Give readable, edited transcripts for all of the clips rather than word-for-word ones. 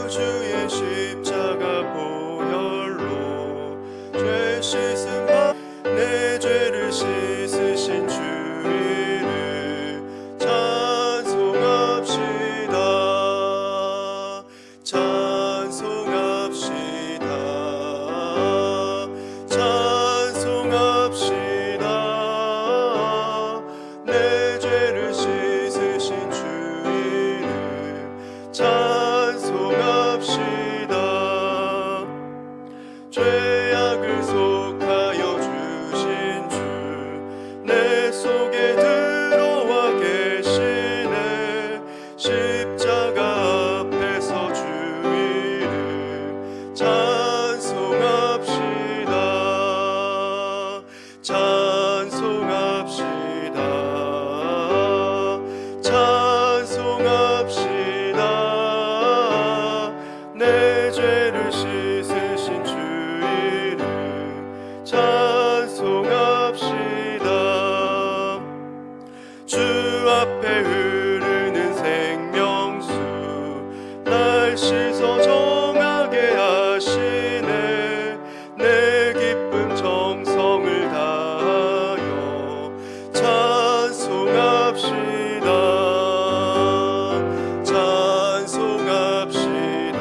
주의 십자가 보혈로 죄 씻음 내 죄를 씻으신 주 이름 찬송합시다. 찬송합시다. 찬송합시다. 내 죄를 씻으신 주 이름 찬송합시다. 죄악을 속하여 주신 주 내 속에 들어와 계시네. 십자가 앞에서 주 이름 찬송합시다. 찬송합시다. 찬송합시다. 내 죄를 씻으신 주 이름 찬송합시다. 주 앞에 흐르는 생명수 날 씻어 정하게 하시네. 내 기쁨 정성을 다하여 찬송합시다. 찬송합시다.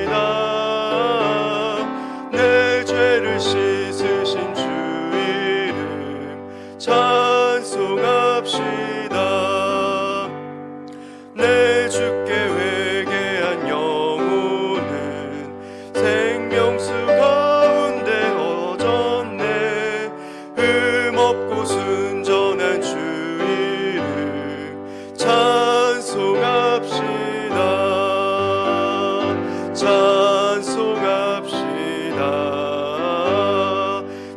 찬송합시다. 내 죄를 씻으신 주 이름 찬송합시다. 내 주께 회개한 영혼은 생명수 가운데 얻었네. 흠없고 순전한 주 이름 찬송합시다. 찬송합시다.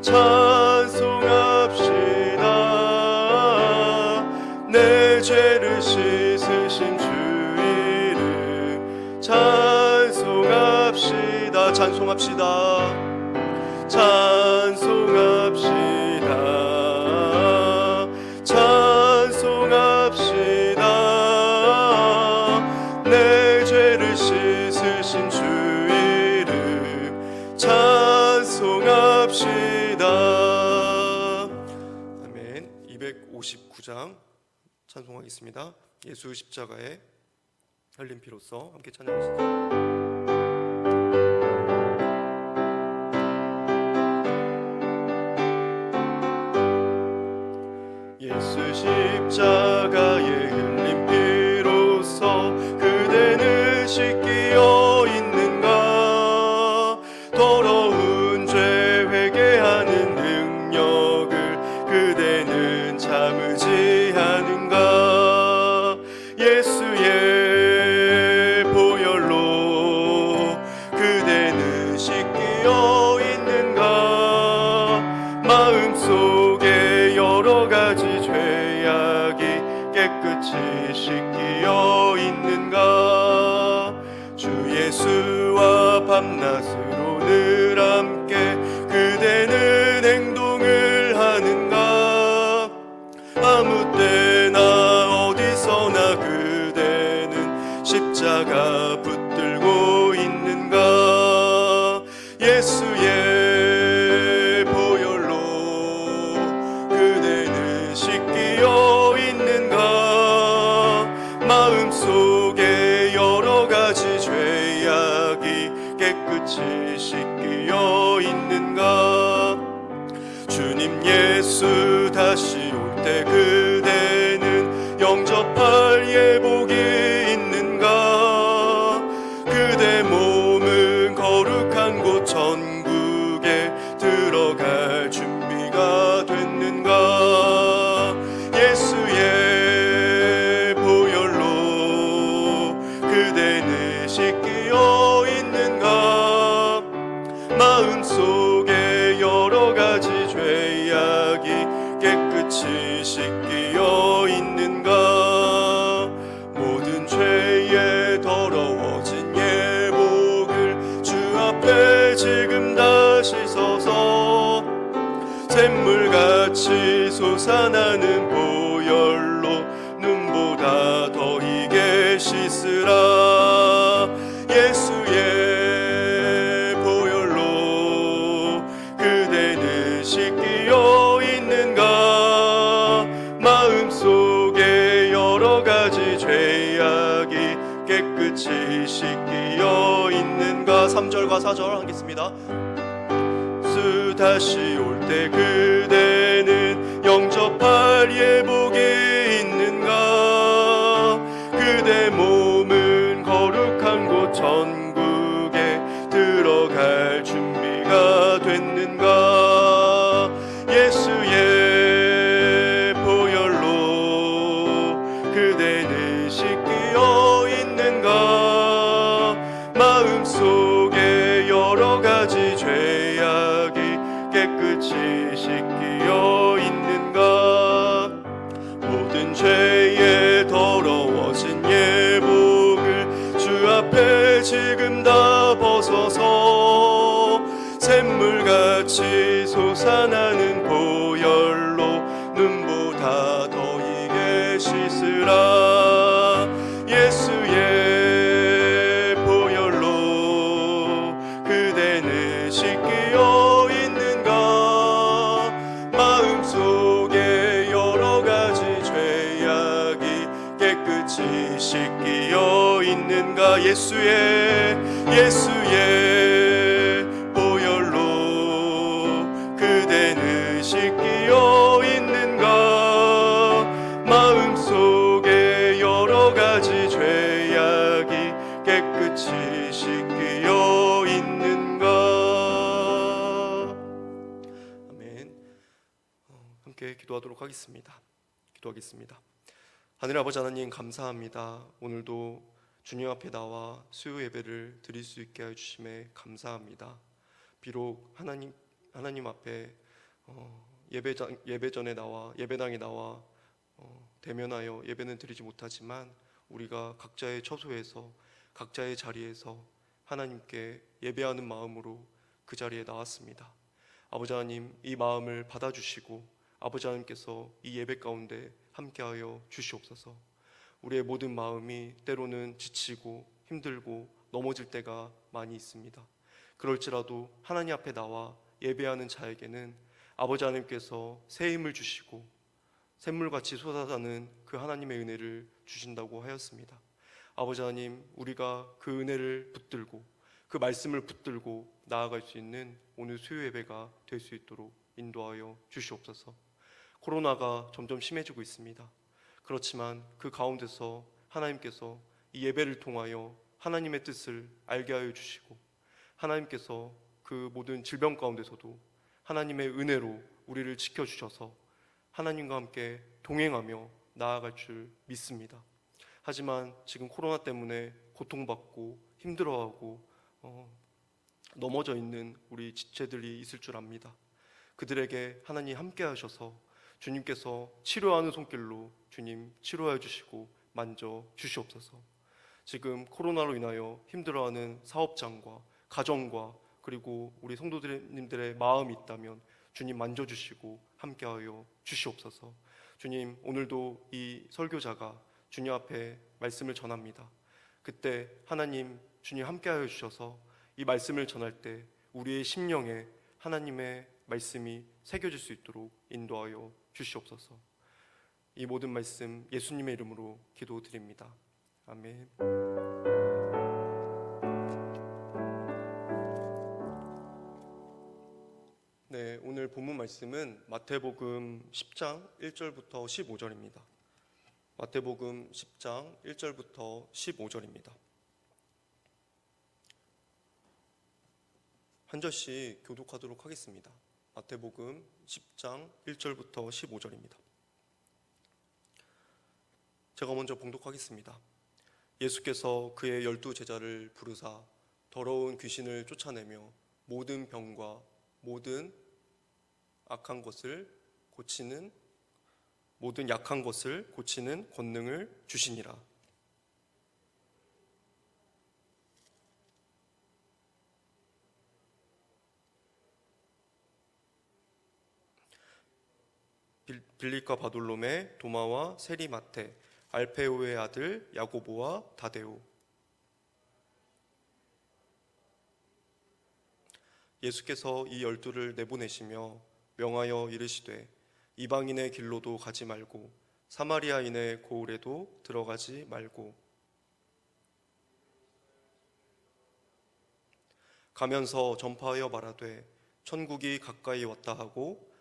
찬송합시다. 내 죄를 씻으신 주 이름 찬송합시다. 찬송합시다. 찬송합시다. 찬송합시다. 내 죄를 씻으신 주 이름 찬송합시다. 아멘. 259장 찬송하겠습니다. 예수 십자가에 흘린 피로써 함께 찬양하시죠. 예수 십자가에 흘린 피로써 그대는 씻기어 있는가. 더러운 죄 회개하는 능력을 그대는 참으지 않은가. 예수의 보혈로 그대는 씻기어 있는가. 마음속에 여러 가지 죄악이 깨끗이 씻기어 있는가. 주 예수와 밤낮으로 늘 함께 그대는 행동을 하는가. 아무 때나 어디서나 그대는 십자가 붙들고 있는가. 예수의 보혈로 그대는 씻기어 있는가. 마음속에 여러 가지 죄악이 깨끗이 씻기어 있는가. 주님 예수 다시 올 때 그대는 영접할 예복이 있는가. 그대 몸은 거룩한 곳 천국에 들어갈 준비가 됐는가. 예수의 보혈로 그대는 씻기어 있는가. 마음속에 여러 가지 죄악이 깨끗이 씻기어 있는가. 모든 죄에 더러워진 예복을 주 앞에 지금 다 씻어서 샘물같이 솟아나는 보혈로 눈보다 더 깨끗이 씻기어 있는가. 3절과 4절 하겠습니다. 수 다시 올 때 그대는 영접할 예복이 있는가. 그대 몸은 거룩한 곳 천국에 들어갈 준비가 됐는가. 예수의 보혈로 그대는 씻기어 있는가. 마음속에 여러 가지 죄악이 깨끗이 씻기어 있는가. 모든 죄에 더러워진 예복을 주 앞에 지금 다 벗어서 샘물같이 솟아나는 보혈로 눈보다 더 이게 씻으라. 예수의 보혈로 그대는 씻기어 있는가. 마음속에 여러 가지 죄악이 깨끗이 씻기어 있는가. 예수의 보혈로 그대는 씻기어 있는가. 마음속에 여러 가지 죄악이 깨끗이 씻기어 있는가. 아멘. 함께 기도하도록 하겠습니다. 기도하겠습니다. 하늘 아버지 하나님, 감사합니다. 오늘도 주님 앞에 나와 수요 예배를 드릴 수 있게 해주심에 감사합니다. 비록 하나님 앞에 예배전에 나와 예배당에 나와 대면하여 예배는 드리지 못하지만 우리가 각자의 처소에서 각자의 자리에서 하나님께 예배하는 마음으로 그 자리에 나왔습니다. 아버지 하나님, 이 마음을 받아주시고 아버지 하나님께서 이 예배 가운데 함께하여 주시옵소서. 우리의 모든 마음이 때로는 지치고 힘들고 넘어질 때가 많이 있습니다. 그럴지라도 하나님 앞에 나와 예배하는 자에게는 아버지 하나님께서 새 힘을 주시고 샘물같이 솟아나는 그 하나님의 은혜를 주신다고 하였습니다. 아버지 하나님, 우리가 그 은혜를 붙들고 그 말씀을 붙들고 나아갈 수 있는 오늘 수요 예배가 될 수 있도록 인도하여 주시옵소서. 코로나가 점점 심해지고 있습니다. 그렇지만 그 가운데서 하나님께서 이 예배를 통하여 하나님의 뜻을 알게 하여 주시고 하나님께서 그 모든 질병 가운데서도 하나님의 은혜로 우리를 지켜주셔서 하나님과 함께 동행하며 나아갈 줄 믿습니다. 하지만 지금 코로나 때문에 고통받고 힘들어하고 넘어져 있는 우리 지체들이 있을 줄 압니다. 그들에게 하나님 함께 하셔서 주님께서 치료하는 손길로 주님 치료해 주시고 만져 주시옵소서. 지금 코로나로 인하여 힘들어하는 사업장과 가정과 그리고 우리 성도님들의 마음이 있다면 주님 만져주시고 함께하여 주시옵소서. 주님, 오늘도 이 설교자가 주님 앞에 말씀을 전합니다. 그때 하나님 주님 함께하여 주셔서 이 말씀을 전할 때 우리의 심령에 하나님의 말씀이 새겨질 수 있도록 인도하여 주시옵소서. 이 모든 말씀 예수님의 이름으로 기도드립니다. 아멘. 네, 오늘 본문 말씀은 마태복음 10장 1절부터 15절입니다. 마태복음 10장 1절부터 15절입니다. 한 절씩 교독하도록 하겠습니다. 마태복음 10장 1절부터 15절입니다. 제가 먼저 봉독하겠습니다. 예수께서 그의 12 제자를 부르사 더러운 귀신을 쫓아내며 모든 병과 모든 악한 것을 고치는 모든 약한 것을 고치는 권능을 주시니라. 빌립과 바돌롬의 도마와 세리마테, 알페오의 아들 야고보와 다데오. 예수께서 이 12를 내보내시며 명하여 이르시되 이방인의 길로도 가지 말고 사마리아인의 고을에도 들어가지 말고 가면서 전파하여 말하되 천국이 가까이 왔다 하고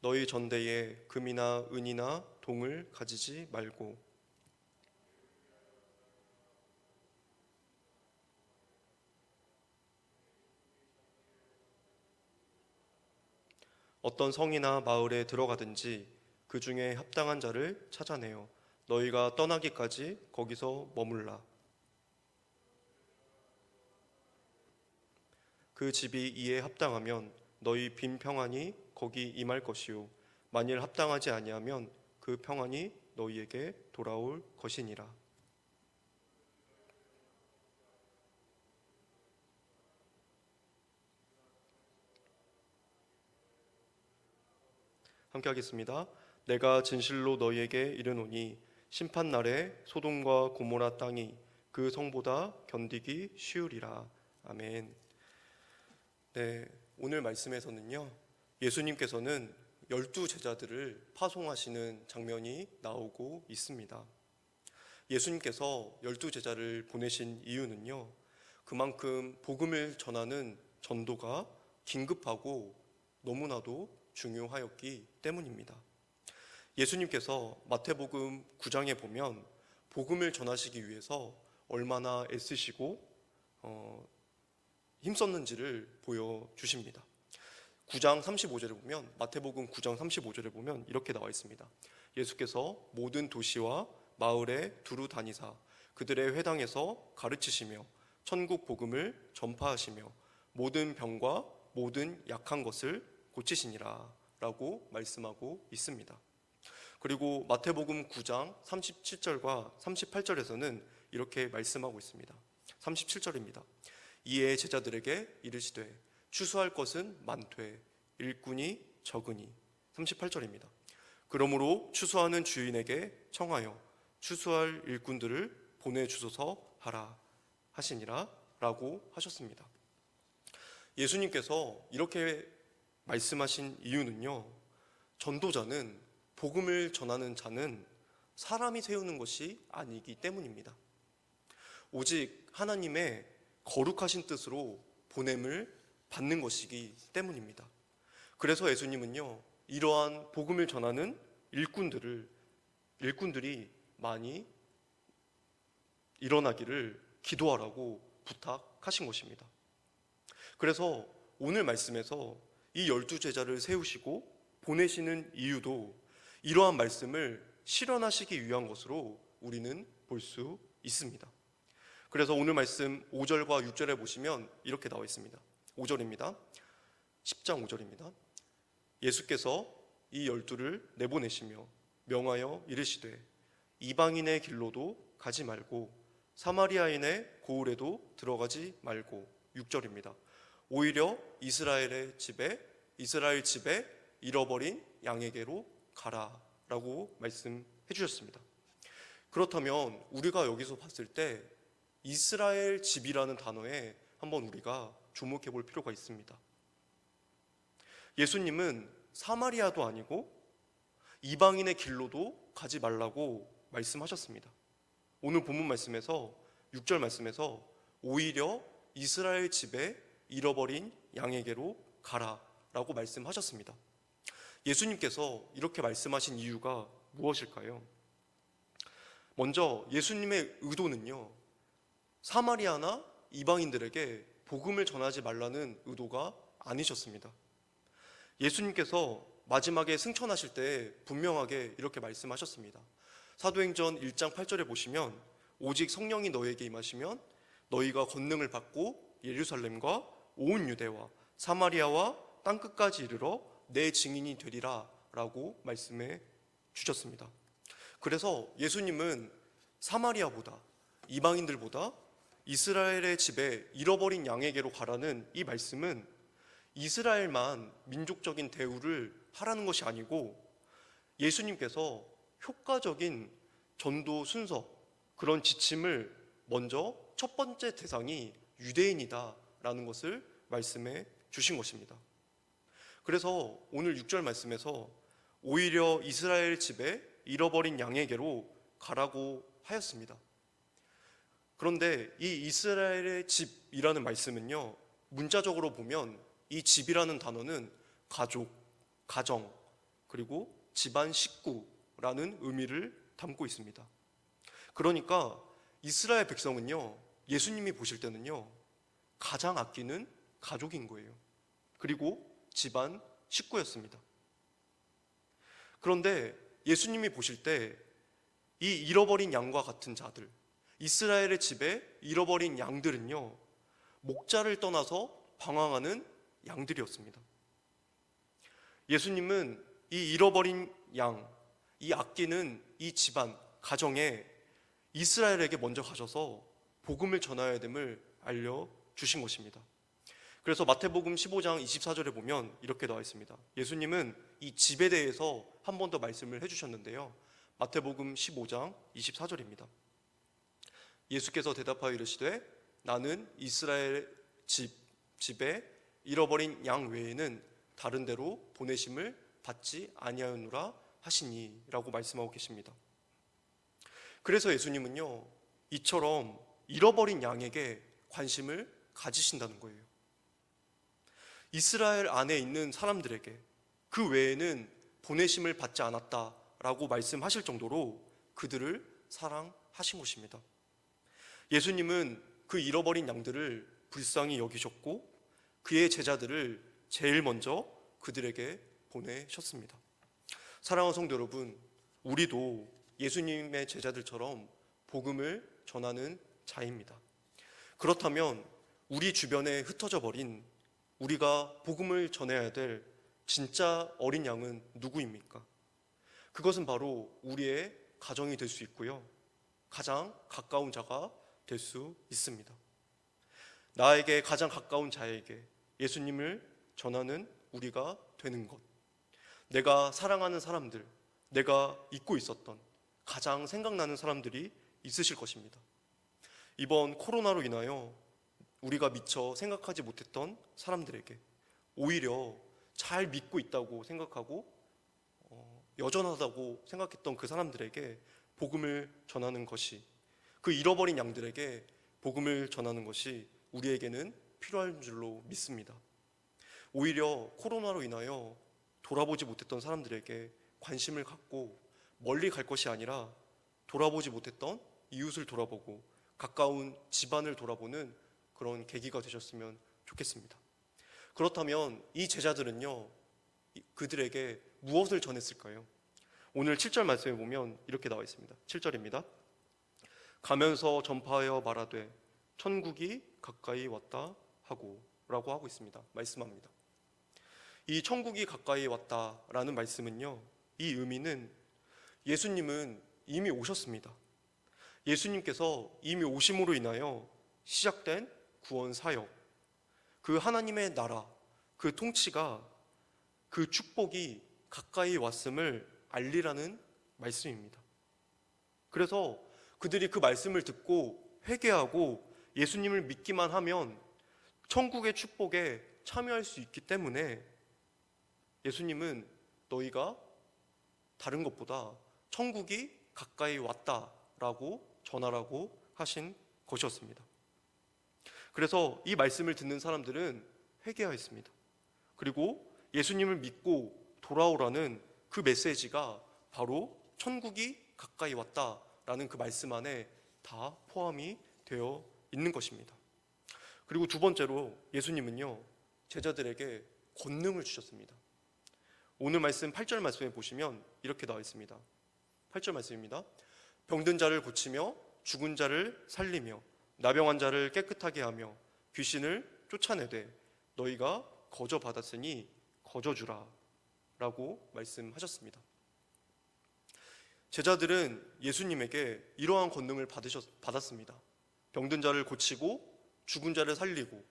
너희 전대에 금이나 은이나 동을 가지지 말고 어떤 성이나 마을에 들어가든지 그 중에 합당한 자를 찾아내어 너희가 떠나기까지 거기서 머물라. 그 집이 이에 합당하면 너희 빈 평안이 거기 임할 것이요 만일 합당하지 아니하면 그 평안이 너희에게 돌아올 것이니라. 함께 하겠습니다. 내가 진실로 너희에게 이르노니 심판 날에 소돔과 고모라 땅이 그 성보다 견디기 쉬우리라. 아멘. 네, 오늘 말씀에서는요, 예수님께서는 12제자들을 파송하시는 장면이 나오고 있습니다. 예수님께서 12제자를 보내신 이유는요, 그만큼 복음을 전하는 전도가 긴급하고 너무나도 중요하였기 때문입니다. 예수님께서 마태복음 9장에 보면 복음을 전하시기 위해서 얼마나 애쓰시고 힘썼는지를 보여주십니다. 9장 35절에 보면 마태복음 9장 35절에 보면 이렇게 나와 있습니다. 예수께서 모든 도시와 마을에 두루 다니사 그들의 회당에서 가르치시며 천국 복음을 전파하시며 모든 병과 모든 약한 것을 고치시니라 라고 말씀하고 있습니다. 그리고 마태복음 9장 37절과 38절에서는 이렇게 말씀하고 있습니다. 37절입니다. 이에 제자들에게 이르시되 추수할 것은 많되 일꾼이 적으니. 38절입니다. 그러므로 추수하는 주인에게 청하여 추수할 일꾼들을 보내주소서 하라 하시니라 라고 하셨습니다. 예수님께서 이렇게 말씀하신 이유는요, 전도자는, 복음을 전하는 자는 사람이 세우는 것이 아니기 때문입니다. 오직 하나님의 거룩하신 뜻으로 보냄을 받는 것이기 때문입니다. 그래서 예수님은요, 이러한 복음을 전하는 일꾼들이 많이 일어나기를 기도하라고 부탁하신 것입니다. 그래서 오늘 말씀에서 이 12제자를 세우시고 보내시는 이유도 이러한 말씀을 실현하시기 위한 것으로 우리는 볼 수 있습니다. 그래서 오늘 말씀 5절과 6절에 보시면 이렇게 나와 있습니다. 5절입니다. 10장 5절입니다. 예수께서 이 12를 내보내시며 명하여 이르시되 이방인의 길로도 가지 말고 사마리아인의 고을에도 들어가지 말고. 6절입니다. 오히려 이스라엘 집에 잃어버린 양에게로 가라 라고 말씀해 주셨습니다. 그렇다면 우리가 여기서 봤을 때 이스라엘 집이라는 단어에 한번 우리가 주목해 볼 필요가 있습니다. 예수님은 사마리아도 아니고 이방인의 길로도 가지 말라고 말씀하셨습니다. 오늘 본문 말씀에서 6절 말씀에서 오히려 이스라엘 집에 잃어버린 양에게로 가라라고 말씀하셨습니다. 예수님께서 이렇게 말씀하신 이유가 무엇일까요? 먼저 예수님의 의도는요, 사마리아나 이방인들에게 복음을 전하지 말라는 의도가 아니셨습니다. 예수님께서 마지막에 승천하실 때 분명하게 이렇게 말씀하셨습니다. 사도행전 1장 8절에 보시면 오직 성령이 너희에게 임하시면 너희가 권능을 받고 예루살렘과 온 유대와 사마리아와 땅끝까지 이르러 내 증인이 되리라 라고 말씀해 주셨습니다. 그래서 예수님은 사마리아보다, 이방인들보다 이스라엘의 집에 잃어버린 양에게로 가라는 이 말씀은 이스라엘만 민족적인 대우를 하라는 것이 아니고 예수님께서 효과적인 전도 순서, 그런 지침을 먼저 첫 번째 대상이 유대인이다 라는 것을 말씀해 주신 것입니다. 그래서 오늘 6절 말씀에서 오히려 이스라엘 집에 잃어버린 양에게로 가라고 하였습니다. 그런데 이 이스라엘의 집이라는 말씀은요, 문자적으로 보면 이 집이라는 단어는 가족, 가정, 그리고 집안 식구라는 의미를 담고 있습니다. 그러니까 이스라엘 백성은요, 예수님이 보실 때는요, 가장 아끼는 가족인 거예요. 그리고 집안 식구였습니다. 그런데 예수님이 보실 때 이 잃어버린 양과 같은 자들, 이스라엘의 집에 잃어버린 양들은요, 목자를 떠나서 방황하는 양들이었습니다. 예수님은 이 잃어버린 양, 이 아끼는 이 집안, 가정에 이스라엘에게 먼저 가셔서 복음을 전하여야 됨을 알려주신 것입니다. 그래서 마태복음 15장 24절에 보면 이렇게 나와 있습니다. 예수님은 이 집에 대해서 한 번 더 말씀을 해주셨는데요, 마태복음 15장 24절입니다. 예수께서 대답하여 이르시되 나는 이스라엘 집에 잃어버린 양 외에는 다른 데로 보내심을 받지 아니하였노라 하시니 라고 말씀하고 계십니다. 그래서 예수님은요, 이처럼 잃어버린 양에게 관심을 가지신다는 거예요. 이스라엘 안에 있는 사람들에게 그 외에는 보내심을 받지 않았다라고 말씀하실 정도로 그들을 사랑하신 것입니다. 예수님은 그 잃어버린 양들을 불쌍히 여기셨고 그의 제자들을 제일 먼저 그들에게 보내셨습니다. 사랑하는 성도 여러분, 우리도 예수님의 제자들처럼 복음을 전하는 자입니다. 그렇다면 우리 주변에 흩어져 버린 우리가 복음을 전해야 될 진짜 어린 양은 누구입니까? 그것은 바로 우리의 가정이 될 수 있고요, 가장 가까운 자가 될 수 있습니다. 나에게 가장 가까운 자에게 예수님을 전하는 우리가 되는 것, 내가 사랑하는 사람들, 내가 잊고 있었던 가장 생각나는 사람들이 있으실 것입니다. 이번 코로나로 인하여 우리가 미처 생각하지 못했던 사람들에게, 오히려 잘 믿고 있다고 생각하고 여전하다고 생각했던 그 사람들에게 복음을 전하는 것이, 그 잃어버린 양들에게 복음을 전하는 것이 우리에게는 필요한 줄로 믿습니다. 오히려 코로나로 인하여 돌아보지 못했던 사람들에게 관심을 갖고 멀리 갈 것이 아니라 돌아보지 못했던 이웃을 돌아보고 가까운 집안을 돌아보는 그런 계기가 되셨으면 좋겠습니다. 그렇다면 이 제자들은요, 그들에게 무엇을 전했을까요? 오늘 7절 말씀에 보면 이렇게 나와 있습니다. 7절입니다. 가면서 전파하여 말하되 천국이 가까이 왔다 하고 라고 하고 있습니다. 말씀합니다. 이 천국이 가까이 왔다라는 말씀은요, 이 의미는 예수님은 이미 오셨습니다. 예수님께서 이미 오심으로 인하여 시작된 구원 사역, 그 하나님의 나라, 그 통치가, 그 축복이 가까이 왔음을 알리라는 말씀입니다. 그래서 그들이 그 말씀을 듣고 회개하고 예수님을 믿기만 하면 천국의 축복에 참여할 수 있기 때문에 예수님은 너희가 다른 것보다 천국이 가까이 왔다라고 전하라고 하신 것이었습니다. 그래서 이 말씀을 듣는 사람들은 회개하였습니다. 그리고 예수님을 믿고 돌아오라는 그 메시지가 바로 천국이 가까이 왔다라는 그 말씀 안에 다 포함이 되어 있는 것입니다. 그리고 두 번째로 예수님은요, 제자들에게 권능을 주셨습니다. 오늘 말씀 8절 말씀에 보시면 이렇게 나와 있습니다. 8절 말씀입니다. 병든 자를 고치며 죽은 자를 살리며 나병한 자를 깨끗하게 하며 귀신을 쫓아내되 너희가 거저 받았으니 거저 주라 라고 말씀하셨습니다. 제자들은 예수님에게 이러한 권능을 받았습니다. 병든 자를 고치고 죽은 자를 살리고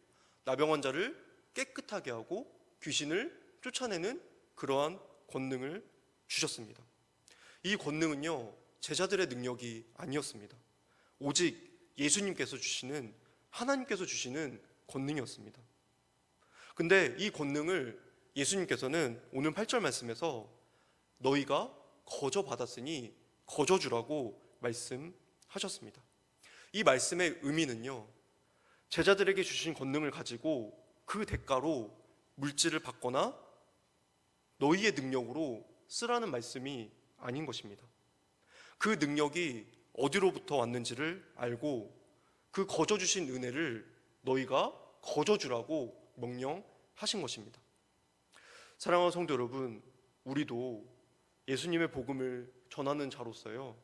나병한 자를 깨끗하게 하고 귀신을 쫓아내는 그러한 권능을 주셨습니다. 이 권능은요, 제자들의 능력이 아니었습니다. 오직 예수님께서 주시는, 하나님께서 주시는 권능이었습니다. 근데 이 권능을 예수님께서는 오늘 8절 말씀에서 너희가 거저 받았으니 거저 주라고 말씀하셨습니다. 이 말씀의 의미는요, 제자들에게 주신 권능을 가지고 그 대가로 물질을 받거나 너희의 능력으로 쓰라는 말씀이 아닌 것입니다. 그 능력이 어디로부터 왔는지를 알고 그 거저 주신 은혜를 너희가 거저 주라고 명령하신 것입니다. 사랑하는 성도 여러분, 우리도 예수님의 복음을 전하는 자로서요,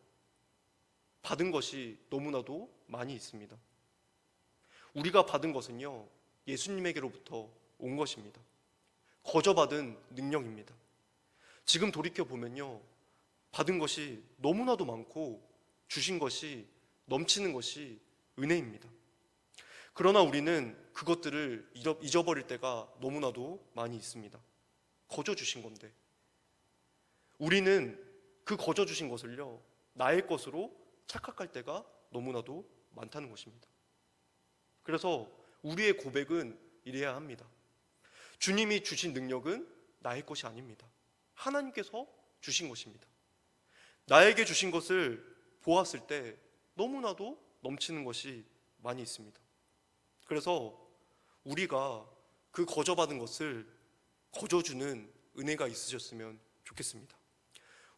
받은 것이 너무나도 많이 있습니다. 우리가 받은 것은요, 예수님에게로부터 온 것입니다. 거저 받은 능력입니다. 지금 돌이켜보면요, 받은 것이 너무나도 많고 주신 것이 넘치는 것이 은혜입니다. 그러나 우리는 그것들을 잊어버릴 때가 너무나도 많이 있습니다. 거저 주신 건데 우리는 그 거저 주신 것을요, 나의 것으로 착각할 때가 너무나도 많다는 것입니다. 그래서 우리의 고백은 이래야 합니다. 주님이 주신 능력은 나의 것이 아닙니다. 하나님께서 주신 것입니다. 나에게 주신 것을 보았을 때 너무나도 넘치는 것이 많이 있습니다. 그래서 우리가 그 거저 받은 것을 거저 주는 은혜가 있으셨으면 좋겠습니다.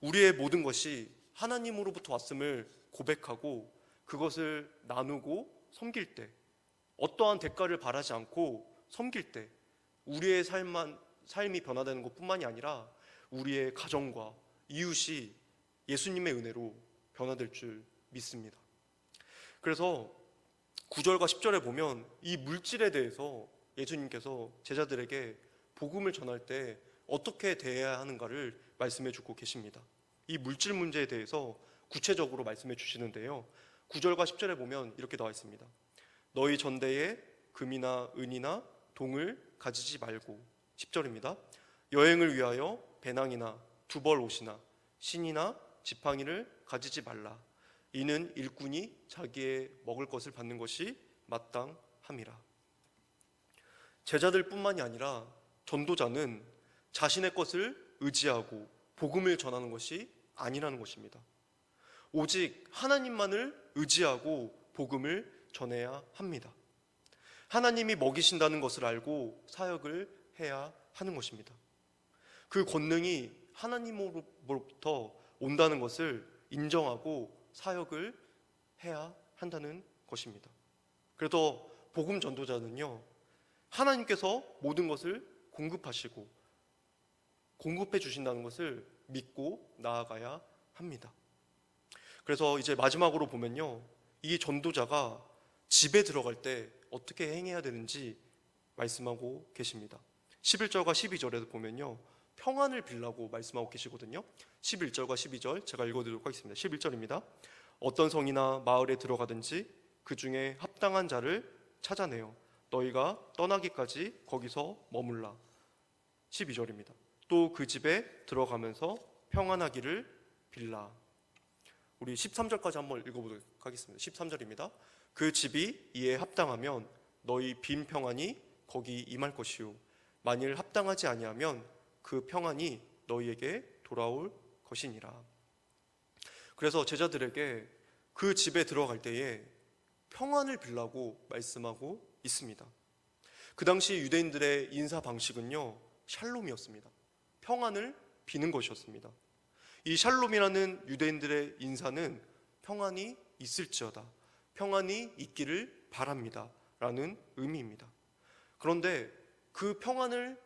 우리의 모든 것이 하나님으로부터 왔음을 고백하고 그것을 나누고 섬길 때, 어떠한 대가를 바라지 않고 섬길 때 우리의 삶이 변화되는 것뿐만이 아니라 우리의 가정과 이웃이 예수님의 은혜로 변화될 줄 믿습니다. 그래서 9절과 10절에 보면 이 물질에 대해서 예수님께서 제자들에게 복음을 전할 때 어떻게 대해야 하는가를 말씀해 주고 계십니다. 이 물질 문제에 대해서 구체적으로 말씀해 주시는데요, 9절과 10절에 보면 이렇게 나와 있습니다. 너희 전대에 금이나 은이나 동을 가지지 말고, 10절입니다. 여행을 위하여 배낭이나 두벌 옷이나 신이나 지팡이를 가지지 말라. 이는 일꾼이 자기의 먹을 것을 받는 것이 마땅함이라. 제자들뿐만이 아니라 전도자는 자신의 것을 의지하고 복음을 전하는 것이 아니라는 것입니다. 오직 하나님만을 의지하고 복음을 전해야 합니다. 하나님이 먹이신다는 것을 알고 사역을 해야 하는 것입니다. 그 권능이 하나님으로부터 온다는 것을 인정하고 사역을 해야 한다는 것입니다. 그래서 복음 전도자는요, 하나님께서 모든 것을 공급하시고 공급해 주신다는 것을 믿고 나아가야 합니다. 그래서 이제 마지막으로 보면요, 이 전도자가 집에 들어갈 때 어떻게 행해야 되는지 말씀하고 계십니다. 11절과 12절에도 보면요, 평안을 빌라고 말씀하고 계시거든요. 11절과 12절 제가 읽어드리도록 하겠습니다. 11절입니다. 어떤 성이나 마을에 들어가든지 그 중에 합당한 자를 찾아내어 너희가 떠나기까지 거기서 머물라. 12절입니다. 또 그 집에 들어가면서 평안하기를 빌라. 우리 13절까지 한번 읽어보도록 하겠습니다. 13절입니다. 그 집이 이에 합당하면 너희 빈 평안이 거기 임할 것이요 만일 합당하지 아니하면 그 평안이 너희에게 돌아올 것이니라. 그래서 제자들에게 그 집에 들어갈 때에 평안을 빌라고 말씀하고 있습니다. 그 당시 유대인들의 인사 방식은요, 샬롬이었습니다. 평안을 비는 것이었습니다. 이 샬롬이라는 유대인들의 인사는 평안이 있을지어다, 평안이 있기를 바랍니다 라는 의미입니다. 그런데 그 평안을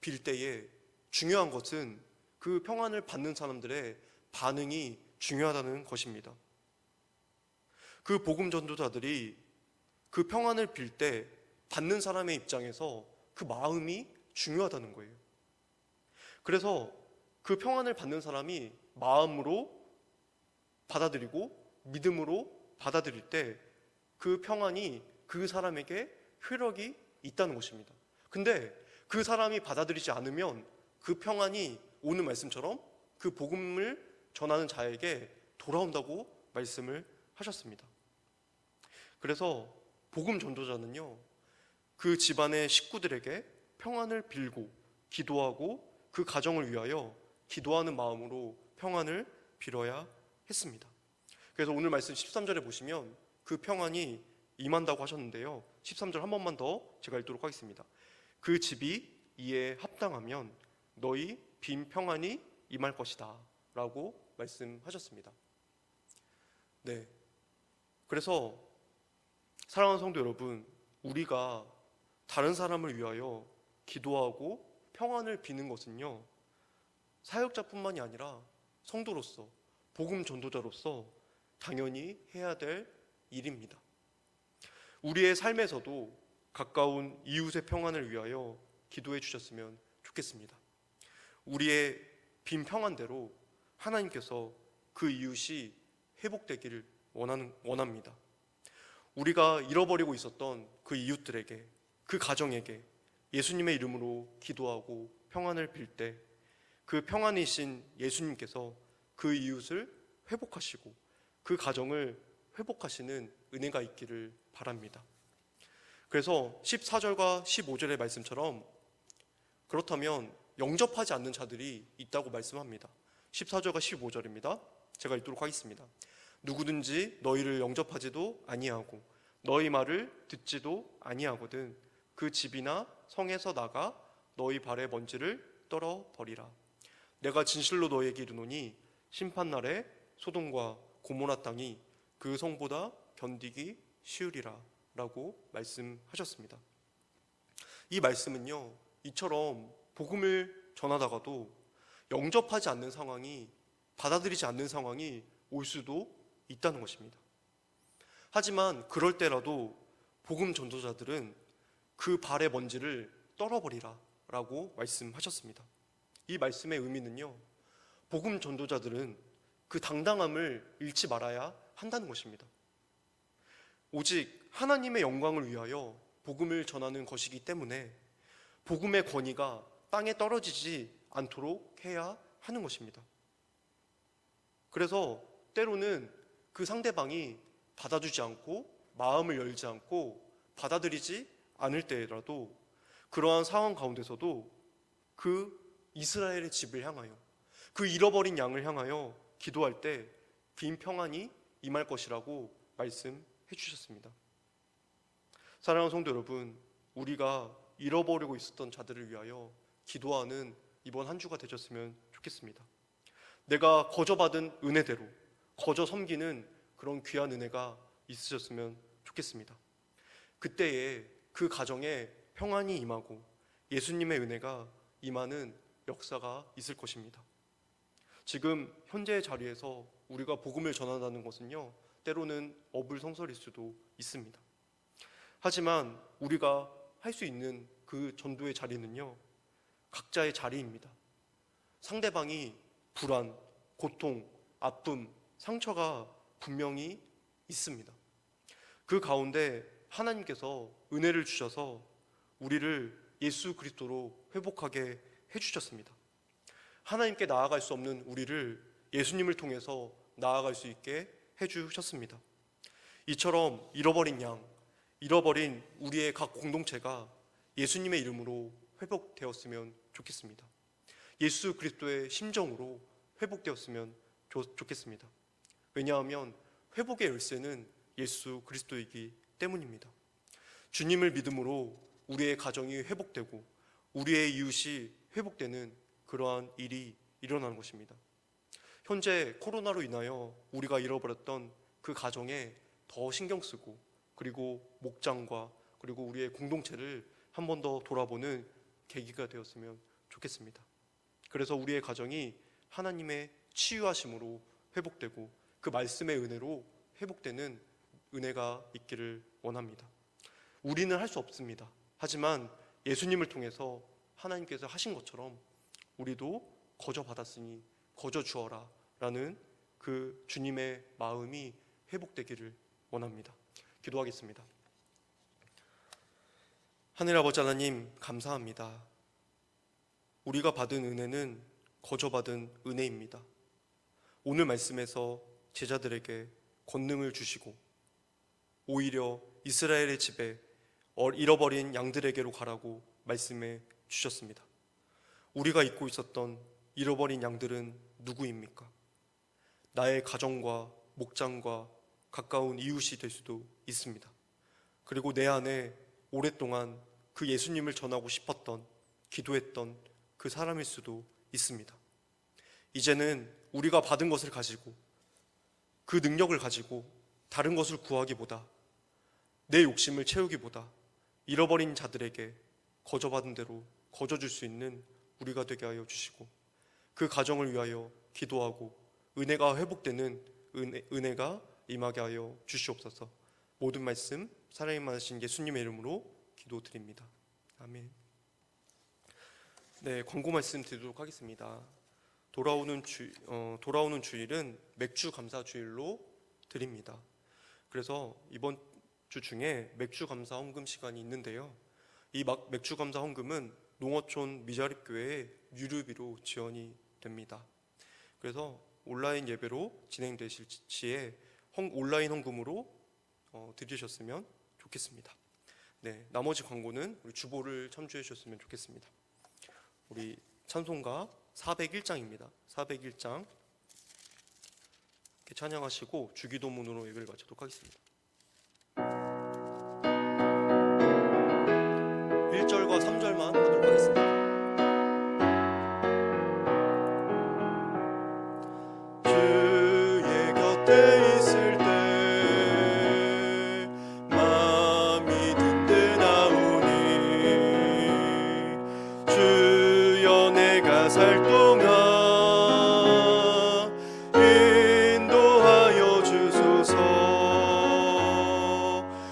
빌 때에 중요한 것은 그 평안을 받는 사람들의 반응이 중요하다는 것입니다. 그 복음 전도자들이 그 평안을 빌 때 받는 사람의 입장에서 그 마음이 중요하다는 거예요. 그래서 그 평안을 받는 사람이 마음으로 받아들이고 믿음으로 받아들일 때 그 평안이 그 사람에게 효력이 있다는 것입니다. 근데 그 사람이 받아들이지 않으면 그 평안이 오늘 말씀처럼 그 복음을 전하는 자에게 돌아온다고 말씀을 하셨습니다. 그래서 복음 전도자는요, 그 집안의 식구들에게 평안을 빌고 기도하고 그 가정을 위하여 기도하는 마음으로 평안을 빌어야 했습니다. 그래서 오늘 말씀 13절에 보시면 그 평안이 임한다고 하셨는데요. 13절 한 번만 더 제가 읽도록 하겠습니다. 그 집이 이에 합당하면 너희 빈 평안이 임할 것이다 라고 말씀하셨습니다. 네, 그래서 사랑하는 성도 여러분, 우리가 다른 사람을 위하여 기도하고 평안을 비는 것은요, 사역자뿐만이 아니라 성도로서, 복음 전도자로서 당연히 해야 될 일입니다. 우리의 삶에서도 가까운 이웃의 평안을 위하여 기도해 주셨으면 좋겠습니다. 우리의 빈 평안대로 하나님께서 그 이웃이 회복되기를 원합니다. 우리가 잃어버리고 있었던 그 이웃들에게, 그 가정에게 예수님의 이름으로 기도하고 평안을 빌 때 그 평안이신 예수님께서 그 이웃을 회복하시고 그 가정을 회복하시는 은혜가 있기를 바랍니다. 그래서 14절과 15절의 말씀처럼 그렇다면 영접하지 않는 자들이 있다고 말씀합니다. 14절과 15절입니다. 제가 읽도록 하겠습니다. 누구든지 너희를 영접하지도 아니하고 너희 말을 듣지도 아니하거든 그 집이나 성에서 나가 너희 발의 먼지를 떨어버리라. 내가 진실로 너희에게 이르노니 심판날에 소돔과 고모라 땅이 그 성보다 견디기 쉬우리라 라고 말씀하셨습니다. 이 말씀은요, 이처럼 복음을 전하다가도 영접하지 않는 상황이, 받아들이지 않는 상황이 올 수도 있다는 것입니다. 하지만 그럴 때라도 복음 전도자들은 그 발의 먼지를 떨어버리라 라고 말씀하셨습니다. 이 말씀의 의미는요, 복음 전도자들은 그 당당함을 잃지 말아야 한다는 것입니다. 오직 하나님의 영광을 위하여 복음을 전하는 것이기 때문에 복음의 권위가 땅에 떨어지지 않도록 해야 하는 것입니다. 그래서 때로는 그 상대방이 받아주지 않고 마음을 열지 않고 받아들이지 않을 때라도 그러한 상황 가운데서도 그 이스라엘의 집을 향하여, 그 잃어버린 양을 향하여 기도할 때 빈 평안이 임할 것이라고 말씀해 주셨습니다. 사랑하는 성도 여러분, 우리가 잃어버리고 있었던 자들을 위하여 기도하는 이번 한 주가 되셨으면 좋겠습니다. 내가 거저 받은 은혜대로 거저 섬기는 그런 귀한 은혜가 있으셨으면 좋겠습니다. 그때에 그 가정에 평안이 임하고 예수님의 은혜가 임하는 역사가 있을 것입니다. 지금 현재의 자리에서 우리가 복음을 전한다는 것은요, 때로는 어불성설일 수도 있습니다. 하지만 우리가 할 수 있는 그 전도의 자리는요, 각자의 자리입니다. 상대방이 불안, 고통, 아픔, 상처가 분명히 있습니다. 그 가운데 하나님께서 은혜를 주셔서 우리를 예수 그리스도로 회복하게 해주셨습니다. 하나님께 나아갈 수 없는 우리를 예수님을 통해서 나아갈 수 있게 해주셨습니다. 이처럼 잃어버린 양, 잃어버린 우리의 각 공동체가 예수님의 이름으로 회복되었으면 좋겠습니다. 예수 그리스도의 심정으로 회복되었으면 좋겠습니다. 왜냐하면 회복의 열쇠는 예수 그리스도이기 때문입니다. 주님을 믿음으로 우리의 가정이 회복되고 우리의 이웃이 회복되는 그러한 일이 일어나는 것입니다. 현재 코로나로 인하여 우리가 잃어버렸던 그 가정에 더 신경 쓰고 그리고 목장과 그리고 우리의 공동체를 한 번 더 돌아보는 계기가 되었으면 좋겠습니다. 그래서 우리의 가정이 하나님의 치유하심으로 회복되고 그 말씀의 은혜로 회복되는 은혜가 있기를 원합니다. 우리는 할 수 없습니다. 하지만 예수님을 통해서 하나님께서 하신 것처럼 우리도 거저 받았으니 거저 주어라 라는 그 주님의 마음이 회복되기를 원합니다. 기도하겠습니다. 하늘 아버지 하나님, 감사합니다. 우리가 받은 은혜는 거저 받은 은혜입니다. 오늘 말씀에서 제자들에게 권능을 주시고 오히려 이스라엘의 집에 잃어버린 양들에게로 가라고 말씀해 주셨습니다. 우리가 잊고 있었던 잃어버린 양들은 누구입니까? 나의 가정과 목장과 가까운 이웃이 될 수도 있습니다. 그리고 내 안에 오랫동안 그 예수님을 전하고 싶었던, 기도했던 그 사람일 수도 있습니다. 이제는 우리가 받은 것을 가지고, 그 능력을 가지고 다른 것을 구하기보다, 내 욕심을 채우기보다 잃어버린 자들에게 거저받은 대로 거저줄 수 있는 우리가 되게 하여 주시고, 그 가정을 위하여 기도하고 은혜가 회복되는 은혜가 임하게 하여 주시옵소서. 모든 말씀 사랑이 많으신 예수님의 이름으로 기도드립니다. 아멘. 네, 광고 말씀 드리도록 하겠습니다. 돌아오는 주일은 맥주 감사 주일로 드립니다. 그래서 이번 주 중에 맥주 감사 헌금 시간이 있는데요. 이 맥주 감사 헌금은 농어촌 미자립교회의 유료비로 지원이 됩니다. 그래서 온라인 예배로 진행되실 시에 온라인 헌금으로 드리셨으면 좋겠습니다. 네, 나머지 광고는 우리 주보를 참조해 주셨으면 좋겠습니다. 우리 찬송가 401장입니다. 401장 이렇게 찬양하시고 주기도문으로 예배를 마치도록 하겠습니다. 1절과 3절만 하도록 하겠습니다. 주의 곁에 있을 때 마음이 든든하오니 주여 내가 살 동안 인도하여 주소서.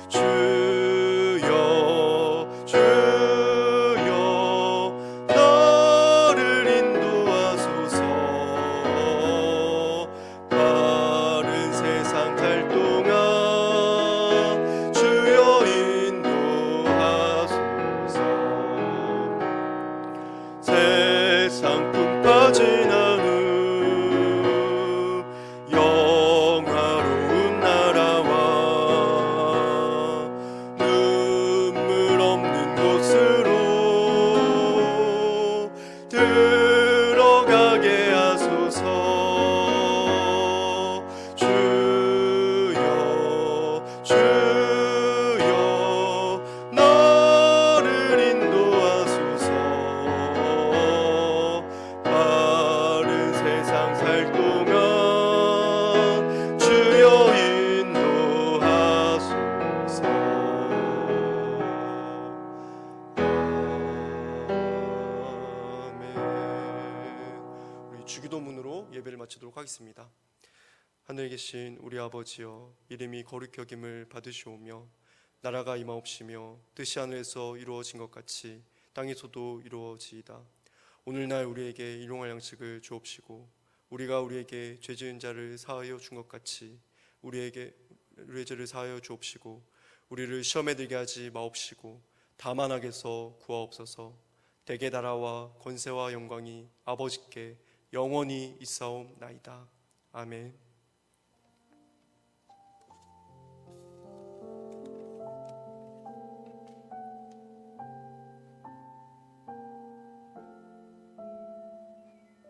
주여 나를 인도하소서. 바른 세상 갈 동안 주여 인도하소서. 세상 품 빠진 않음 영화로운 나라와 눈물 없는 곳으로 들어가게 하소서. 주여 나를 인도하소서. 바른 세상 살 동안 주여 인도하소서. 아멘. 우리 주기도문으로 예배를 마치도록 하겠습니다. 하늘에 계신 우리 아버지여, 이름이 거룩히 여김을 받으시오며 나라가 임하옵시며 뜻이 하늘에서 이루어진 것 같이 땅에서도 이루어지이다. 오늘날 우리에게 일용할 양식을 주옵시고 우리가 우리에게 죄 지은 자를 사하여 준 것 같이 우리의 죄를 사하여 주옵시고 우리를 시험에 들게 하지 마옵시고 다만 악에서 구하옵소서. 대개 나라와 권세와 영광이 아버지께 영원히 있사옵나이다. 아멘.